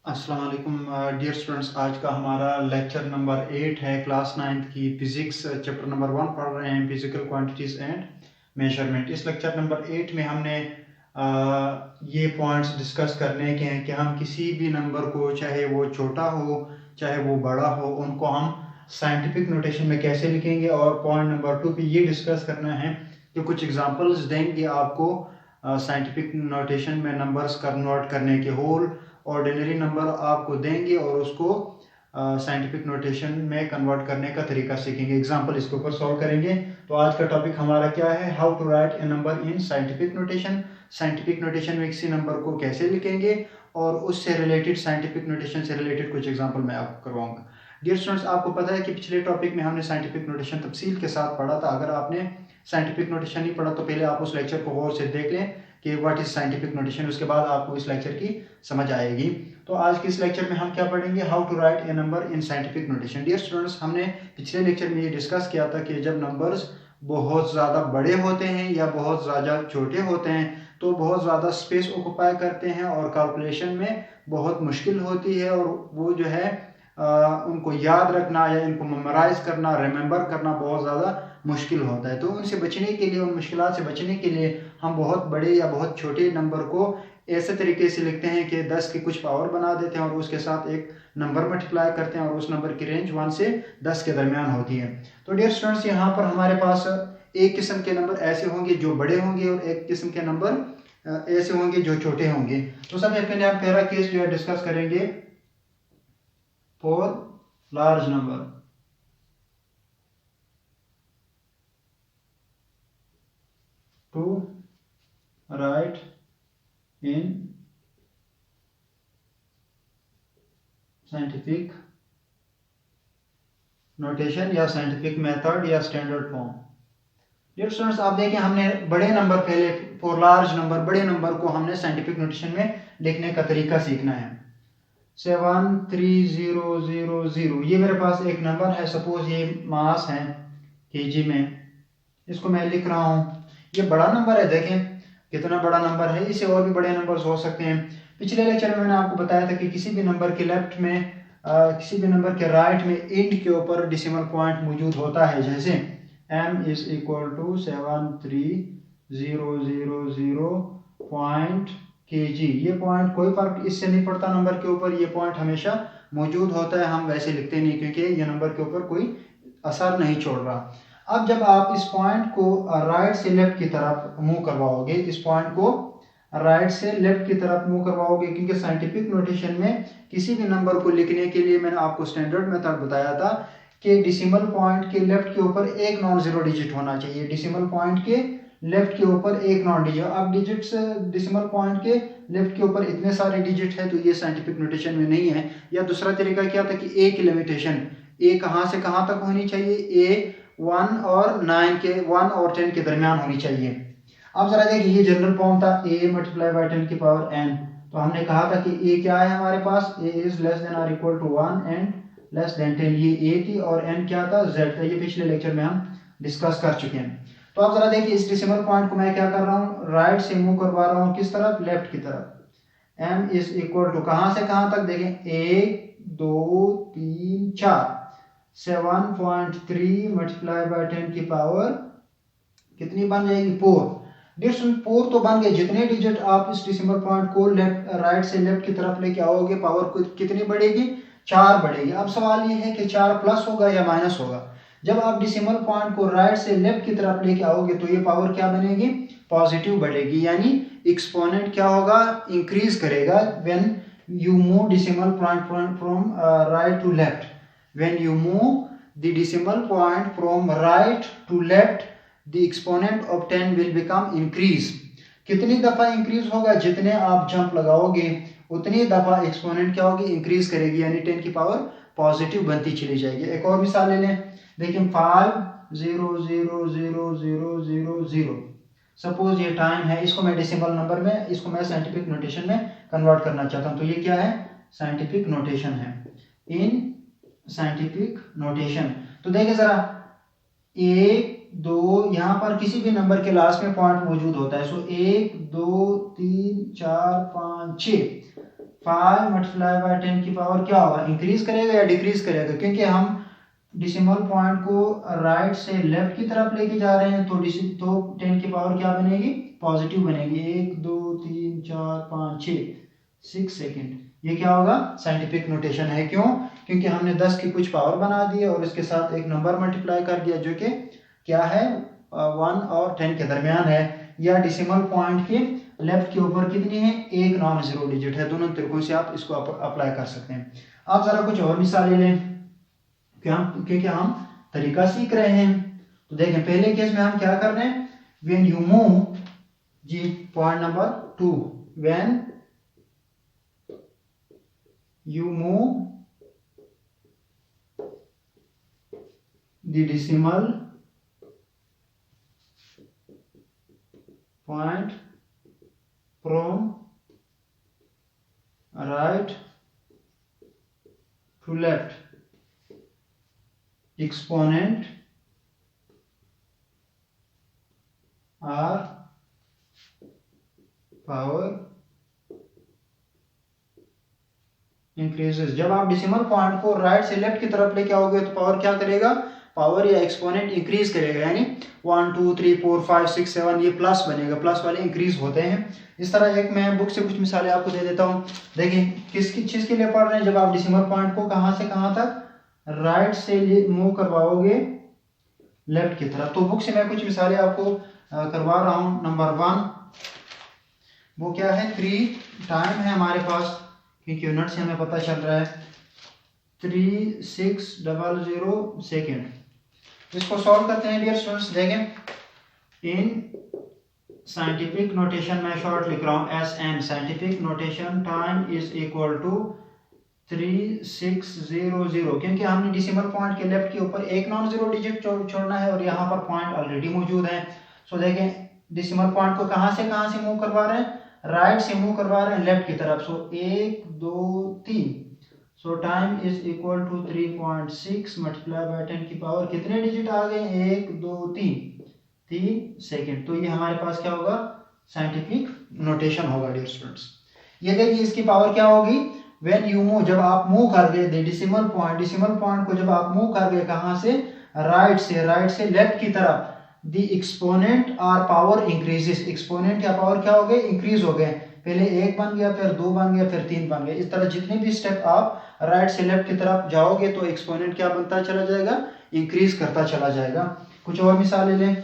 अस्सलाम वालेकुम डियर स्टूडेंट्स। आज का हमारा लेक्चर नंबर 8 है। क्लास 9th की फिजिक्स चैप्टर नंबर 1 पढ़ रहे हैं, फिजिकल क्वांटिटीज एंड मेजरमेंट। इस लेक्चर नंबर 8 में हमने ये पॉइंट्स डिस्कस करने के हैं कि हम किसी भी नंबर को, चाहे वो छोटा हो चाहे वो बड़ा हो, उनको हम साइंटिफिक नोटेशन में कैसे लिखेंगे। और पॉइंट नंबर 2 पे ये डिस्कस करना है कि कुछ एग्जांपल्स देंगे आपको साइंटिफिक नोटेशन में नंबर्स कन्वर्ट करने के। होल ऑर्डिनरी नंबर आपको देंगे और उसको साइंटिफिक नोटेशन में कन्वर्ट करने का तरीका सीखेंगे। एग्जांपल इसके ऊपर सॉल्व करेंगे। तो आज का टॉपिक हमारा क्या है? How to write a number in scientific notation. Scientific notation में किसी नंबर को कैसे लिखेंगे और उससे रिलेटेड, साइंटिफिक नोटेशन से रिलेटेड कुछ एग्जांपल मैं आपको करवाऊंगा। डियर स्टूडेंट्स, आपको पता है कि पिछले टॉपिक में हमने साइंटिफिक नोटेशन तफसील के साथ पढ़ा था। अगर आपने साइंटिफिक नोटेशन नहीं पढ़ा तो पहले आप उस लेक्चर को गौर से देख लें कि व्हाट इज साइंटिफिक नोटेशन, उसके बाद आपको इस लेक्चर की समझ आएगी। तो आज के इस लेक्चर में हम क्या पढ़ेंगे? How to write a number in scientific notation. Dear students, हमने पिछले लेक्चर में ये डिस्कस किया था कि जब नंबर्स बहुत ज़्यादा बड़े होते हैं या बहुत ज़्यादा छोटे होते हैं तो बहुत ज़्यादा स्पेस ऑक्युपाई करते हैं और कैलकुलेशन में बहुत मुश्किल होती है, और वो जो है उनको याद रखना या इनको मेमोराइज करना, रिमेंबर करना बहुत ज़्यादा मुश्किल होता है। तो उनसे बचने के लिए, उन मुश्किलात से बचने के लिए हम बहुत बड़े या बहुत छोटे नंबर को ऐसे तरीके से लिखते हैं कि 10 की कुछ पावर बना देते हैं और उसके साथ एक नंबर मल्टीप्लाई करते हैं और उस नंबर की रेंज 1 से 10 के दरमियान होती है। तो डियर स्टूडेंट्स, यहाँ पर हमारे पास एक किस्म के नंबर ऐसे होंगे जो बड़े होंगे और एक किस्म के नंबर ऐसे होंगे जो छोटे होंगे। तो सबसे पहले हम पहला केस जो है डिस्कस करेंगे for large number. To write in scientific notation या साइंटिफिक मेथड या स्टैंडर्ड फॉर्म। डियर स्टूडेंट्स, आप देखें, हमने बड़े नंबर, पहले फॉर लार्ज नंबर, बड़े नंबर को हमने साइंटिफिक नोटेशन में लिखने का तरीका सीखना है। 73000, ये मेरे पास एक नंबर है। सपोज ये मास है केजी में, इसको मैं लिख रहा हूँ। ये बड़ा नंबर है, देखें कितना बड़ा नंबर है। इससे और भी बड़े नंबर्स हो सकते हैं। पिछले लेक्चर में मैंने आपको बताया था कि किसी भी नंबर के लेफ्ट में, किसी भी नंबर के राइट में इंड के ऊपर डेसिमल पॉइंट मौजूद होता है। जैसे m = 73000 kg। ये पॉइंट, कोई फर्क इससे नहीं पड़ता नंबर के ऊपर, ये पॉइंट हमेशा मौजूद होता है। हम वैसे लिखते नहीं क्योंकि ये नंबर के ऊपर कोई असर नहीं छोड़ रहा। अब जब आप इस पॉइंट को राइट से लेफ्ट की तरफ मूव करवाओगे, इस पॉइंट को राइट से लेफ्ट की तरफ मूव करवाओगे, क्योंकि साइंटिफिक नोटेशन में किसी भी नंबर को लिखने के लिए मैंने आपको स्टैंडर्ड मेथड बताया था कि डेसिमल पॉइंट के लेफ्ट के ऊपर एक नॉन जीरो डिजिट होना चाहिए। डेसिमल पॉइंट के लेफ्ट के ऊपर एक नॉन डिजिट। अब डिजिट्स डेसिमल पॉइंट के लेफ्ट के ऊपर इतने सारे डिजिट है तो ये साइंटिफिक नोटेशन में नहीं है। या दूसरा तरीका क्या था कि ए की लिमिटेशन, ए कहाँ से कहाँ तक होनी चाहिए? ए 1 और 9 के, 1 और 10 के दरमियान होनी चाहिए। अब जरा देखिए, ये जनरल फॉर्म था a × 10 की पावर n। तो हमने कहा था कि a क्या है हमारे पास? a इज लेस देन और equal to 1 and less than 10। ये a थी और n क्या था? z था। ये पिछले लेक्चर में हम डिस्कस कर चुके हैं। तो अब जरा देखिए, इस डेसिमल पॉइंट को मैं क्या कर रहा हूँ? राइट से मूव करवा रहा हूँ। किस तरफ? लेफ्ट की तरफ। m = कहाँ से कहाँ तक? देखें 1 2 3 4, 7.3 × 10 की पावर कितनी बन जाएगी? 4। डिस्टेंस 4 तो बन गए। जितने डिजिट आप इस डेसिमल पॉइंट को राइट से लेफ्ट की तरफ लेके आओगे, पावर कितनी बढ़ेगी? 4 बढ़ेगी। अब सवाल ये है कि 4 प्लस होगा या माइनस होगा? जब आप डेसिमल पॉइंट को राइट से लेफ्ट की तरफ लेके आओगे तो ये पावर क्या बनेगी? पॉजिटिव बढ़ेगी, यानी एक्सपोनेंट क्या होगा? इंक्रीज करेगा। When you move decimal point from right to left, when you move the decimal point from right to left, the exponent of 10 will become increase। कितनी दफा इंक्रीज होगा? जितने आप जंप लगाओगे उतनी दफा एक्सपोनेंट क्या होगी? इंक्रीज करेगी, यानी 10 की पावर पॉजिटिव बनती चली जाएगी। एक और मिसाल ले लें। देखिए 5000000। सपोज ये टाइम है, इसको मैं डेसिमल नंबर में, इसको मैं साइंटिफिक नोटेशन में कन्वर्ट करना चाहता हूँ। तो ये क्या है? साइंटिफिक नोटेशन है। इन साइंटिफिक नोटेशन तो देखिए जरा, 1 2, यहाँ पर किसी भी नंबर के लास्ट में पॉइंट मौजूद होता है। सो 1 2 3 4 5 6, 5 मल्टीप्लाई बाय 10 की पावर क्या होगा, इंक्रीज करेगा या डिक्रीज करेगा, क्योंकि हम डिसिमल पॉइंट को राइट से लेफ्ट की तरफ लेके जा रहे हैं तो 10 की पावर क्या बनेगी, पॉजिटिव बनेगी। 1 2 3 4 5 6 सेकेंड, ये क्या होगा, साइंटिफिक नोटेशन है। क्यों, क्योंकि हमने 10 की कुछ पावर बना दी है और इसके साथ एक नंबर मल्टीप्लाई कर दिया जो कि क्या है 1 और 10 के दरमियान है, या डिसिमल पॉइंट के लेफ्ट के ऊपर कितनी है, एक नॉन जीरो डिजिट है। दोनों तरीकों से आप इसको अप्लाई कर सकते हैं। आप जरा कुछ और मिसालें लें क्योंकि हम तरीका सीख रहे हैं। तो देखें पहले केस में हम क्या कर रहे हैं, व्हेन यू मूव, जी point number 2, when you move the decimal point from right to left, exponent or power increases. जब आप डिसिमल पॉइंट को राइट से लेफ्ट की तरफ लेके आओगे तो पावर क्या करेगा, पावर या एक्सपोनेंट इंक्रीज करेगा, यानी 1 2 3 4 5 6 7 ये प्लस बनेगा, प्लस वाले इंक्रीज होते हैं। इस तरह एक मैं बुक से कुछ मिसालें आपको दे देता हूँ। देखिए किसकी चीज के लिए पढ़ रहे हैं, जब आप डिसिमल पॉइंट को कहां से कहां तक राइट से मूव करवाओगे लेफ्ट की तरफ। तो बुक से मैं कुछ मिसालें आपको करवा रहा हूँ। नंबर 1 वो क्या है, 3 टाइम है हमारे पास, क्योंकि यूनिट से हमें पता चल रहा है 3600 सेकेंड। इसको सॉल्व करते हैं डियर स्टूडेंट्स। देखें इन साइंटिफिक नोटेशन मैं शॉर्ट लिख रहा हूं SN, scientific notation time is equal to 3600, क्योंकि हमने डिसिमल पॉइंट के लेफ्ट के ऊपर एक नॉन जीरो डिजिट छोड़ना है और यहाँ पर पॉइंट ऑलरेडी मौजूद है। सो देखें डिसिमल पॉइंट को कहां से मूव करवा रहे हैं, राइट से मूव करवा रहे हैं लेफ्ट की तरफ। So 1 2 3, so time is equal to 3.6 multiply by 10 की पावर कितने डिजिट आ गए, 1 2 3 सेकेंड। तो ये हमारे पास क्या होगा, साइंटिफिक नोटेशन होगा डियर स्टूडेंट्स। ये देखिए इसकी पावर क्या होगी, व्हेन यू मूव, जब आप मूव कर गए डिसिमल पॉइंट को जब आप मूव कर गए कहां से, राइट से लेफ्ट की तरफ, द एक्सपोनेंट और पावर इंक्रीजेस, एक्सपोनेंट या पावर क्या हो गए, इंक्रीज हो गए। पहले 1 बन गया, फिर 2 बन गया, फिर 3 बन गया। इस तरह जितने भी स्टेप आप राइट से लेफ्ट की तरफ जाओगे तो एक्सपोनेंट क्या बनता चला जाएगा, इंक्रीज करता चला जाएगा। कुछ और मिसालें लें,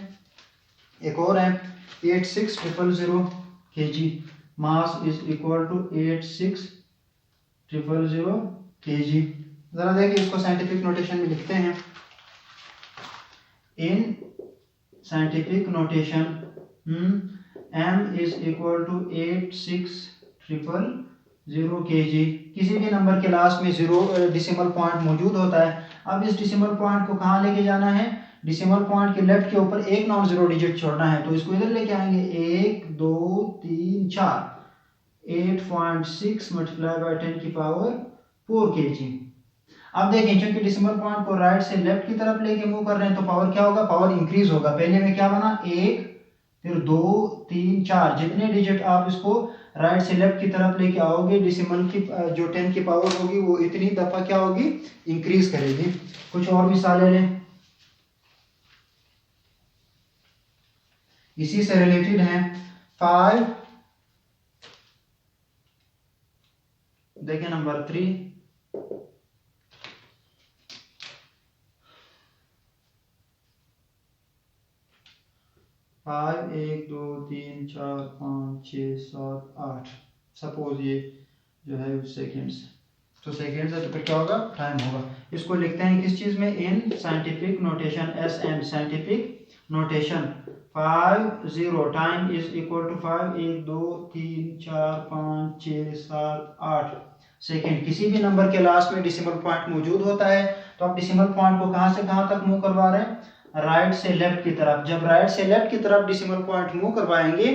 एक और है 86000 kg, mass is equal to 86000 kg। जरा देखिए इसको साइंटिफिक नोटेशन में लिखते हैं। In scientific notation m is equal to 86000 kg। किसी भी नंबर के लास्ट में जीरो डिसिमल पॉइंट मौजूद होता है। अब इस डिसिमल पॉइंट को कहाँ लेके जाना है, डिसिमल पॉइंट के लेफ्ट के ऊपर एक नॉन जीरो डिजिट छोड़ना है। तो इसको इधर लेके आएंगे, 1 2 3 4, 8.6 मल्टीप्लाई बाय 10 की पावर 4 kg। अब देखें क्योंकि डिसिमल पॉइंट को राइट से लेफ्ट की तरफ लेके मूव कर रहे हैं तो पावर क्या होगा, पावर इंक्रीज होगा। पहले में क्या बना, 1 फिर 2 3 4, जितने डिजिट आप इसको राइट से लेफ्ट की तरफ लेके आओगे डिसिमल की जो 10 की पावर होगी वो इतनी दफा क्या होगी, इंक्रीज करेगी। कुछ और मिसालें लें, इसी से रिलेटेड हैं। 5 देखें नंबर 3, 5 1 2 3 4 5 6 7 8, सपोज ये जो है सेकेंड्स, तो सेकेंड्स है तो फिर क्या होगा, टाइम होगा। इसको लिखते हैं किस चीज में, in scientific notation SN, scientific notation 50 time is equal to 5 1 2 3 4 5 6 7 8 second. किसी भी नंबर के लास्ट में डिसिमल पॉइंट मौजूद होता है तो आप डिसिमल पॉइंट को कहां से कहां तक मूव करवा रहे हैं, राइट से लेफ्ट की तरफ। जब राइट से लेफ्ट की तरफ डिसिमल पॉइंट मूव करवाएंगे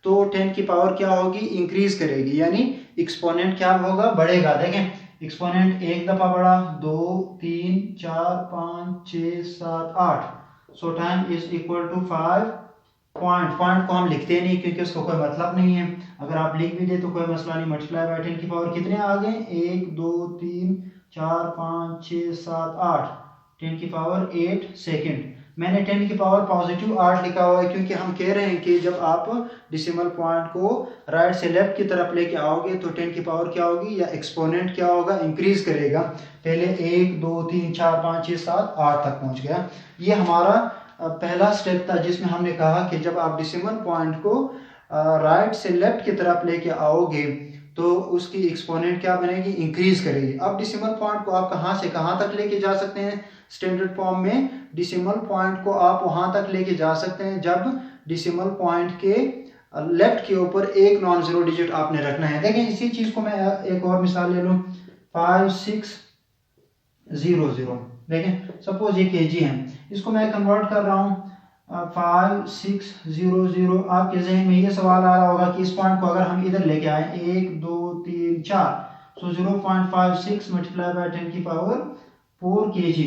तो 10 की पावर क्या होगी, इंक्रीज करेगी, यानी एक्सपोनेंट क्या होगा, बढ़ेगा। देखें एक्सपोनेंट एक दफा बढ़ा, 2 3 4 5 6 7 8, so time is equal to 5 point को हम लिखते नहीं क्योंकि उसका कोई मतलब नहीं है, अगर आप लिख भी दे तो कोई मसला नहीं। मल्टीप्लाई बाय 10 की पावर कितने आ गए, 1 2 3 4 5 6 7 8, 10 की पावर 8 सेकेंड। मैंने 10 की पावर पॉजिटिव 8 लिखा हुआ है क्योंकि हम कह रहे हैं कि जब आप डिसिमल पॉइंट को राइट से लेफ्ट की तरफ लेके आओगे तो 10 की पावर क्या होगी, या एक्सपोनेंट क्या होगा, इंक्रीज करेगा। पहले 1 2 3 4 5 6 7 8 तक पहुंच गया। ये हमारा पहला स्टेप था जिसमें हमने कहा कि जब आप डिसिमल पॉइंट को राइट से लेफ्ट की तरफ लेके आओगे तो उसकी एक्सपोनेंट क्या बनेगी, इंक्रीज करेगी। अब डिसिमल पॉइंट को आप कहां से कहां तक लेके जा सकते हैं, स्टैंडर्ड फॉर्म में डिसिमल पॉइंट को आप वहां तक लेके जा सकते हैं जब डिसिमल पॉइंट के लेफ्ट के ऊपर एक नॉन जीरो डिजिट आपने रखना है। देखें इसी चीज को मैं एक और मिसाल ले लूं, 5 6 0 0। देखें सपोज ये केजी है, इसको मैं कन्वर्ट कर रहा हूँ 5 6 0 0। आपके जहन में ये सवाल आ रहा होगा कि इस पॉइंट को अगर हम इधर लेके आए 1 2 3 4, सो 0.56 मल्टीप्लाई बाय 10 की पावर 4 kg।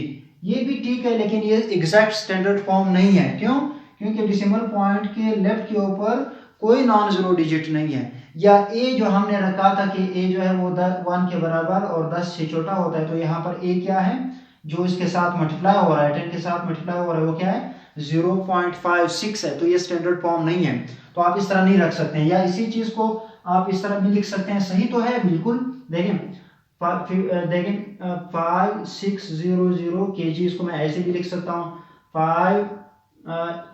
ये भी ठीक है लेकिन ये एग्जैक्ट स्टैंडर्ड फॉर्म नहीं है। क्यों, क्योंकि डिसिमल पॉइंट के लेफ्ट के ऊपर कोई नॉन जीरो डिजिट नहीं है, या ए जो हमने रखा था कि ए जो है वो 1 के बराबर और 10 से छोटा होता है, तो यहाँ पर ए क्या है जो इसके साथ मल्टीप्लाई हो रहा है, 10 के साथ मल्टीप्लाई हो रहा है, वो क्या है 0.56 है। तो ये स्टैंडर्ड फॉर्म नहीं है, तो आप इस तरह नहीं रख सकते हैं। या इसी चीज को आप इस तरह भी लिख सकते हैं, सही तो है बिल्कुल। देखें 5 6 0 0 kg, इसको मैं ऐसे भी लिख सकता हूँ 5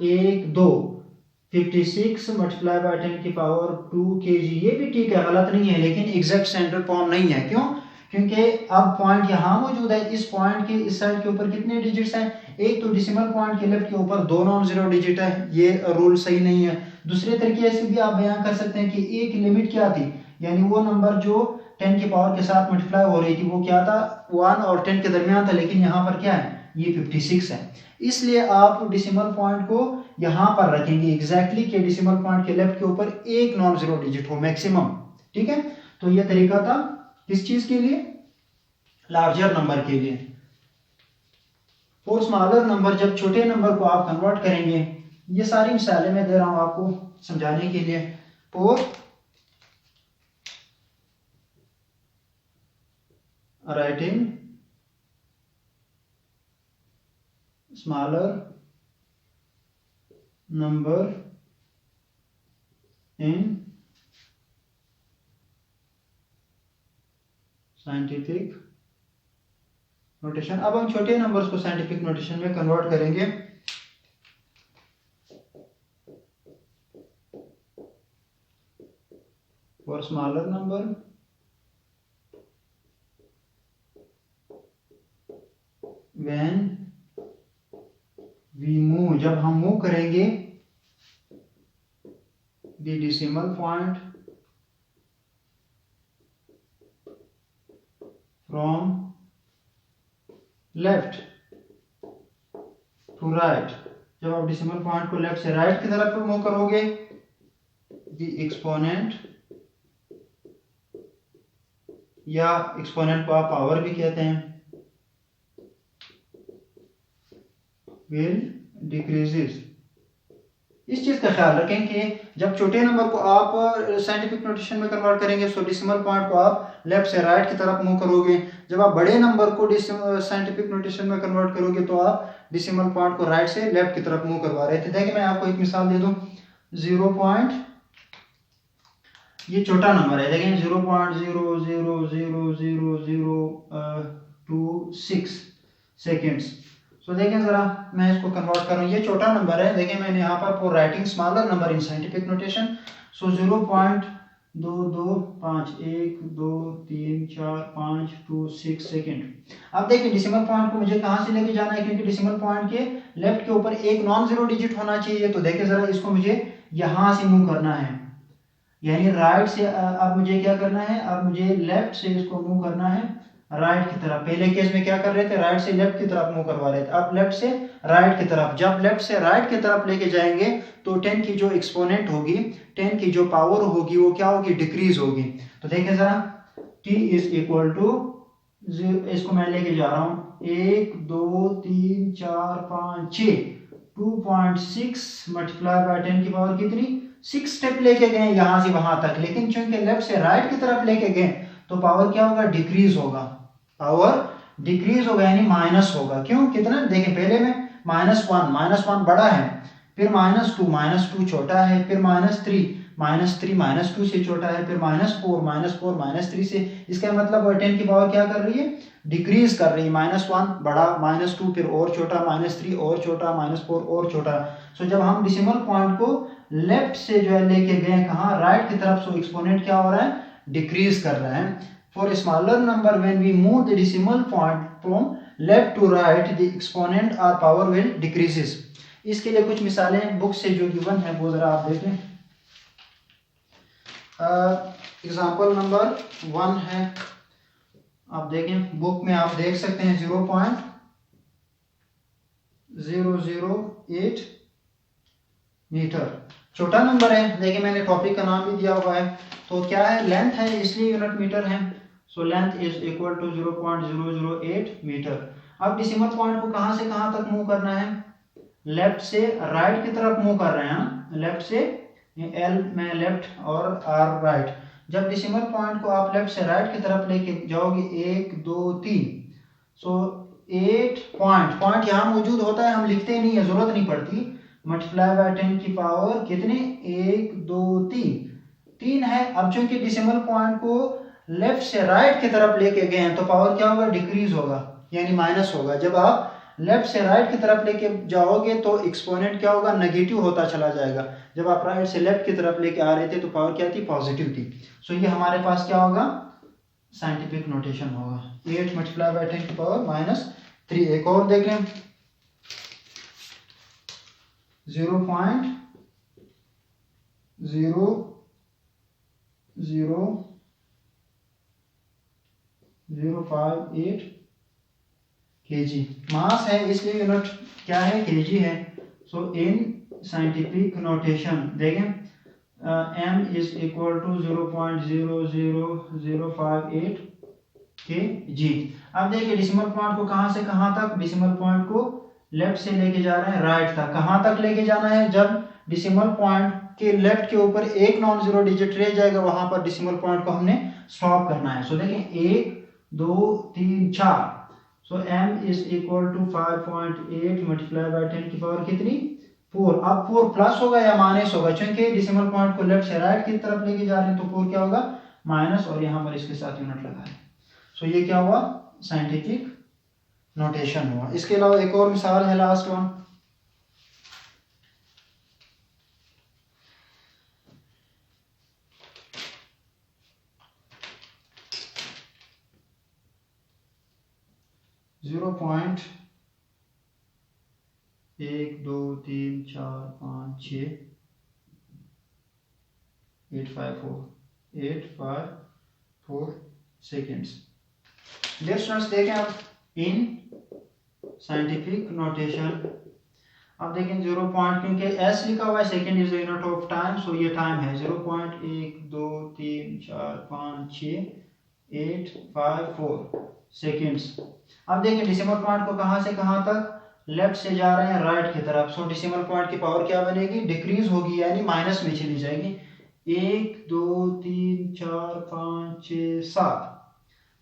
1 2 56 मल्टीप्लाई बाय 10 की पावर 2 kg। ये भी ठीक है, गलत नहीं है, लेकिन एग्जैक्ट स्टैंडर्ड फॉर्म नहीं है। क्यों, क्योंकि अब पॉइंट यहाँ मौजूद है, इस पॉइंट के इस साइड के ऊपर कितने डिजिट्स हैं, एक तो डिसिमल पॉइंट के लेफ्ट के ऊपर 2 नॉन जीरो डिजिट है, ये रूल सही नहीं है। दूसरे तरीके से भी आप बयान कर सकते हैं कि ए की लिमिट क्या थी, यानी वो नंबर जो 10 की पावर के साथ मल्टीप्लाई हो रही थी वो क्या था, 1 और 10 के दरमियान था, लेकिन यहाँ पर क्या है, ये 56 है। इसलिए आप डिसिमल पॉइंट को यहाँ पर रखेंगे एग्जैक्टली कि डिसिमल पॉइंट के लेफ्ट के ऊपर एक नॉन जीरो डिजिट हो मैक्सिमम। ठीक है, तो ये तरीका था किस चीज के लिए, लार्जर नंबर के लिए। और स्मॉलर नंबर, जब छोटे नंबर को आप कन्वर्ट करेंगे, ये सारी मिसालें मैं दे रहा हूं आपको समझाने के लिए। और writing smaller number in scientific notation. अब हम छोटे नंबर्स को साइंटिफिक नोटेशन में कन्वर्ट करेंगे। और smaller number when we move, जब हम मूव करेंगे the decimal point from left to right, जब आप डेसिमल पॉइंट को लेफ्ट से राइट की तरफ मूव करोगे, द एक्सपोनेंट, या एक्सपोनेंट को आप पावर भी कहते हैं, विल डिक्रीजेस। इस चीज का ख्याल रखें कि जब छोटे नंबर को आप साइंटिफिक नोटेशन में कन्वर्ट करेंगे, सो डेसिमल पॉइंट को आप लेफ्ट से राइट की तरफ मूव करोगे। जब आप बड़े नंबर को साइंटिफिक नोटेशन में कन्वर्ट करोगे तो आप डेसिमल पॉइंट को राइट से लेफ्ट की तरफ मूव करवा रहे थे। देखिए मैं आपको एक मिसाल दे दूं, 0. ये छोटा नंबर है, देखें 0.0000026 सेकेंड्स। सो देखें जरा, मैं इसको कन्वर्ट कर रहा हूँ, ये छोटा नंबर है। देखें मैंने यहाँ पर for writing smaller number in scientific notation, so 0.225 1 2 3 4 5 2 6 second. अब देखिए डेसिमल पॉइंट को मुझे कहाँ से लेके जाना है, क्योंकि डेसिमल पॉइंट के लेफ्ट के ऊपर एक नॉन जीरो डिजिट होना चाहिए। तो देखिए जरा, इसको मुझे यहाँ से मूव करना है, यानी राइट से। अब मुझे क्या करना है, अब मुझे लेफ्ट से इसको मूव करना है राइट की तरफ। पहले केस में क्या कर रहे थे, राइट से लेफ्ट की तरफ मूव करवा रहे थे, अब लेफ्ट से राइट की तरफ। जब लेफ्ट से राइट की तरफ लेके जाएंगे तो 10 की जो एक्सपोनेंट होगी, 10 की जो पावर होगी, वो क्या होगी, डिक्रीज होगी। तो देखिए जरा, t इज इक्वल टू, इसको मैं लेके जा रहा हूं 1 2 3 4 5 6, 2.6 मल्टीप्लाई बाय 10 की पावर कितनी 6 स्टेप लेके गए यहां से वहां तक, लेकिन चूंकि लेफ्ट से राइट की तरफ लेके गए तो पावर क्या होगा डिक्रीज होगा, पावर डिक्रीज होगा यानी माइनस होगा। क्यों कितना देखिए पहले में -1 बड़ा है, फिर -2 छोटा है, फिर -3 -2 से छोटा है, फिर -4 -3 से, इसका मतलब 10 की पावर क्या कर रही है डिक्रीज कर रही है, -1 बड़ा, -2 फिर और छोटा, -3 और छोटा, -4 और छोटा। सो जब हम डेसिमल पॉइंट को लेफ्ट से जो है लेके गए कहाँ राइट की तरफ, सो एक्सपोनेंट क्या हो रहा है डिक्रीज कर रहा है। For smaller number when we move the decimal point from left to right the exponent और पावर विल डिक्रीजेस। इसके लिए कुछ मिसालें बुक से जो गिवन है वो जरा आप देखें। एग्जाम्पल नंबर 1 है, आप देखें बुक में आप देख सकते हैं 0.008 मीटर, छोटा नंबर है। देखिए मैंने टॉपिक का नाम भी दिया हुआ है, तो क्या है लेंथ है इसलिए यूनिट मीटर है। So length is equal to 0.008 metre. अब डेसिमल पॉइंट को कहां से कहां तक मूव करना है, लेफ्ट से राइट की तरफ मूव कर रहे हैं, लेफ्ट से एल में लेफ्ट और आर राइट। जब डेसिमल पॉइंट को आप लेफ्ट से राइट की तरफ लेके जाओगे 1 2 3, सो 8 पॉइंट यहाँ मौजूद होता है, हम लिखते ही नहीं है, जरूरत नहीं पड़ती। मल्टीप्लाई बाय 10 की पावर कितने 1 2 3 है। अब चूंकि डेसिमल पॉइंट को लेफ्ट से राइट की तरफ लेके गए हैं तो पावर क्या होगा डिक्रीज होगा यानी माइनस होगा। जब आप लेफ्ट से राइट की तरफ लेके जाओगे तो एक्सपोनेंट क्या होगा नेगेटिव होता चला जाएगा। जब आप राइट से लेफ्ट की तरफ लेके आ रहे थे तो पावर क्या थी पॉजिटिव थी। सो ये हमारे पास क्या होगा साइंटिफिक नोटेशन होगा 8 मल्टीप्लाई बाय 10 की पावर -3। एक और देख लें 0.00058 kg मास है इसलिए यूनिट क्या है kg है। सो इन साइंटिफिक नोटेशन देखें m is equal to 0.00058 kg। अब देखिए डेसिमल पॉइंट को कहां से कहां तक, डेसिमल पॉइंट को लेफ्ट से लेके जा रहे हैं राइट तक। कहां तक लेके जाना है, जब डेसिमल पॉइंट के लेफ्ट के ऊपर एक नॉन जीरो डिजिट रह जाएगा वहां पर डेसिमल पॉइंट को हमने स्टॉप करना है। सो देखें 1 2 3 4, so m is equal to 5.8 multiply by 10 की पावर कितनी 4। अब 4 प्लस होगा या माइनस होगा, क्योंकि डेसिमल पॉइंट को लेफ्ट से राइट की तरफ लेके जा रहे हैं तो 4 क्या होगा माइनस, और यहाँ पर इसके साथ यूनिट लगा है। सो ये क्या हुआ साइंटिफिक नोटेशन हुआ। इसके अलावा एक और मिसाल है last one, zero point 1 2 3 4 5 6 854 seconds. Dear students देखें अब इन साइंटिफिक नोटेशन, अब देखें 0 पॉइंट क्योंकि एस लिखा हुआ है second is the unit of time, so ये टाइम है 0.1 2 3 4 5 6 854 सेकेंड्स। अब देखिए डेसिमल पॉइंट को कहां से कहां तक लेफ्ट से जा रहे हैं राइट की तरफ, सो डेसिमल पॉइंट की पावर क्या बनेगी डिक्रीज होगी यानी माइनस में चली जाएगी। 1 2 3 4 5 6 7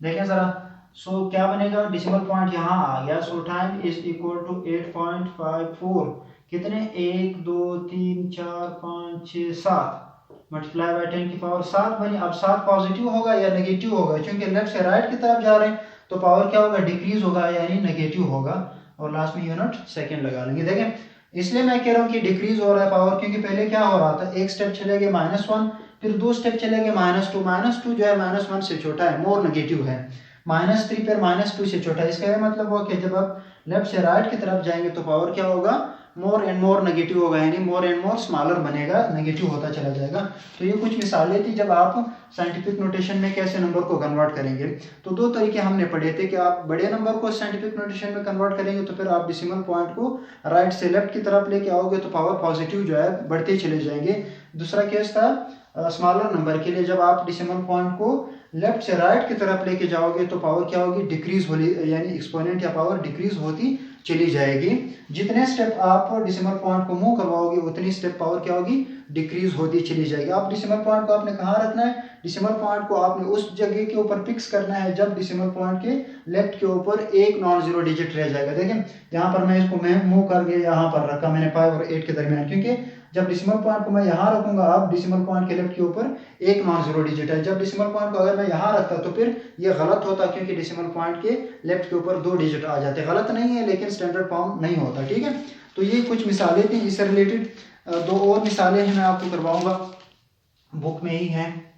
देखें जरा, सो क्या बनेगा डेसिमल पॉइंट यहाँ आ गया। So time is equal to 8.54 कितने 1 2 3 4 5 6 7 मल्टीप्लाई बाय 10 की पावर 7 बनी। अब 7 पॉजिटिव होगा या नेगेटिव होगा, क्योंकि लेफ्ट से राइट की तरफ जा रहे हैं तो पावर क्या होगा डिक्रीज होगा यानी नेगेटिव होगा, और लास्ट में यूनिट सेकंड लगा लेंगे। देखें इसलिए मैं कह रहा हूँ कि डिक्रीज हो रहा है पावर, क्योंकि पहले क्या हो रहा था एक स्टेप चले गए -1, फिर 2 स्टेप चले गए -2 जो है -1 से छोटा है मोर नेगेटिव है, -3 फिर -2 से छोटा है। इसका मतलब हुआ कि जब आप लेफ्ट से राइट की तरफ जाएंगे तो पावर क्या होगा मोर एंड मोर नेगेटिव होगा यानी मोर एंड मोर स्मॉलर बनेगा, नेगेटिव होता चला जाएगा। तो ये कुछ मिसालें थी जब आप साइंटिफिक नोटेशन में कैसे नंबर को कन्वर्ट करेंगे। तो 2 तरीके हमने पढ़े थे कि आप बड़े नंबर को साइंटिफिक नोटेशन में कन्वर्ट करेंगे तो फिर आप डेसिमल पॉइंट को राइट से लेफ्ट की तरफ लेके आओगे तो पावर पॉजिटिव जो है बढ़ते चले जाएंगे। दूसरा केस था स्मॉलर नंबर के लिए, जब आप डेसिमल पॉइंट को लेफ्ट से राइट की तरफ लेके जाओगे तो पावर क्या होगी डिक्रीज होगी यानी एक्सपोनेंट या पावर डिक्रीज होती चली जाएगी। जितने स्टेप आप डेसिमल पॉइंट को मूव करवाओगे उतनी स्टेप पावर क्या होगी, डिक्रीज होती चली जाएगी। आप डेसिमल पॉइंट को आपने कहाँ रखना है, डेसिमल पॉइंट को आपने उस जगह के ऊपर फिक्स करना है जब डेसिमल पॉइंट के लेफ्ट के ऊपर एक नॉन जीरो डिजिट रह जाएगा। देखें यहाँ पर मैं इसको मूव करके यहाँ पर रखा मैंने 5 और 8 के दरमियान, क्योंकि जब डेसिमल पॉइंट को मैं यहाँ रखूंगा, अब डेसिमल पॉइंट के लेफ्ट के ऊपर एक नॉन जीरो डिजिट है। जब डेसिमल पॉइंट को अगर मैं यहाँ रखता तो फिर ये गलत होता, क्योंकि डेसिमल पॉइंट के लेफ्ट के ऊपर 2 डिजिट आ जाते। गलत नहीं है लेकिन स्टैंडर्ड फॉर्म नहीं होता। ठीक है, तो ये कुछ मिसालें थी। इससे रिलेटेड 2 और मिसालें हैं मैं आपको करवाऊंगा, बुक में ही हैं,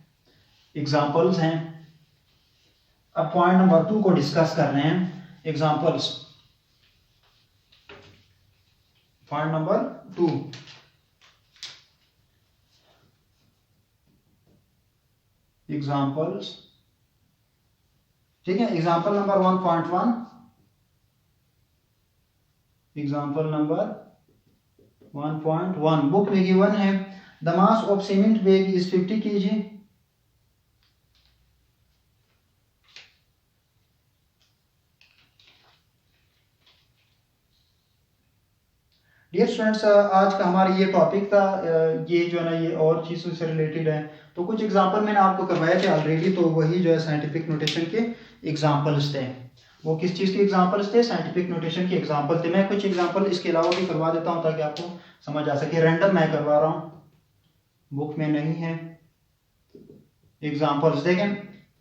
एग्जाम्पल्स हैं। अब पॉइंट नंबर 2 को डिस्कस कर रहे हैं, एग्जाम्पल्स। Point number 2, examples. ठीक है, example number 1.1, example number 1.1 book में गिवन है, the mass of cement bag is 50 kg। डियर स्टूडेंट्स, आज का हमारा ये टॉपिक था, ये जो है ना ये और चीज़ों से रिलेटेड है। तो कुछ एग्जांपल मैंने आपको करवाए थे ऑलरेडी, तो वही जो है साइंटिफिक नोटेशन के एग्जांपल्स थे। वो किस चीज़ के एग्जांपल्स थे, साइंटिफिक नोटेशन के एग्जांपल थे। मैं कुछ एग्जांपल इसके अलावा भी करवा देता हूँ ताकि आपको समझ आ सके। रैंडम मैं करवा रहा हूँ, बुक में नहीं है। एग्जाम्पल्स देखें,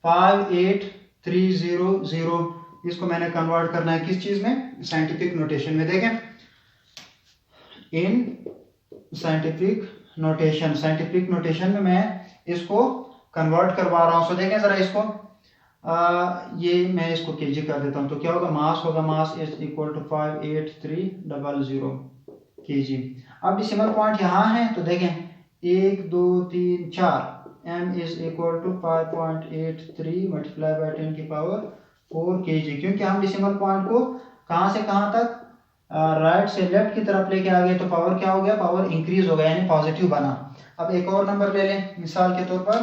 5830, इसको मैंने कन्वर्ट करना है किस चीज़ में, साइंटिफिक नोटेशन में। देखें इन साइंटिफिक नोटेशन में मैं इसको कन्वर्ट करवा रहा हूं। सो देखें जरा इसको, ये मैं इसको केजी कर देता हूं। तो क्या होगा, मास होगा, mass is equal to 58300 kg. अब डेसिमल पॉइंट यहाँ है तो देखें 1 2 3 4, m is equal to 5.83 multiply by 10 की पावर 4 केजी। क्योंकि हम डेसिमल पॉइंट को कहाँ से कहाँ तक, राइट से लेफ्ट की तरफ लेके आ गए तो पावर क्या हो गया, पावर इंक्रीज हो गया, यानी पॉजिटिव बना। अब एक और नंबर ले लें, मिसाल के तौर पर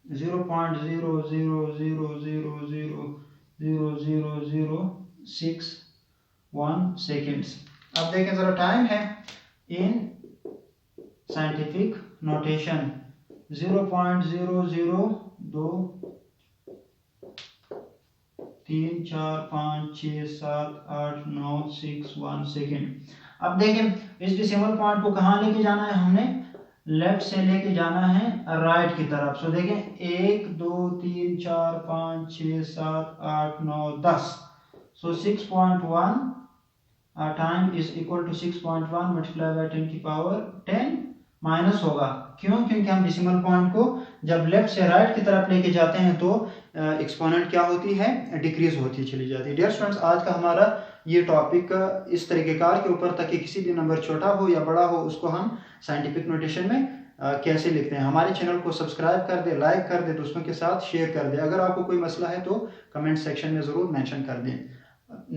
0.00000061 सेकेंड्स। अब देखें जरा, टाइम है इन साइंटिफिक नोटेशन 0.002 3 4 5 6 7 8 9 6 1 सेकेंड। अब देखें इस डेसिमल पॉइंट को कहाँ लेके जाना है, हमने लेफ्ट से लेके जाना है राइट की तरफ। सो देखें 1 2 3 4 5 6 7 8 9 10। So 6.1 time is equal to 6.1 multiply by 10 की पावर 10 माइनस होगा। क्यों, क्योंकि हम डेसिमल पॉइंट को जब लेफ्ट से राइट की तरफ लेके जाते हैं तो एक्सपोनेंट क्या होती है, डिक्रीज होती चली जाती है। डियर स्टूडेंट्स, आज का हमारा ये टॉपिक इस तरीकेकार के ऊपर था कि किसी भी नंबर छोटा हो या बड़ा हो उसको हम साइंटिफिक नोटेशन में कैसे लिखते हैं। हमारे चैनल को सब्सक्राइब कर दे, लाइक कर दे, दोस्तों के साथ शेयर कर दे। अगर आपको कोई मसला है तो कमेंट सेक्शन में ज़रूर मेंशन कर दें।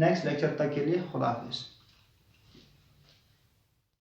नेक्स्ट लेक्चर तक के लिए खुदा हाफिज़।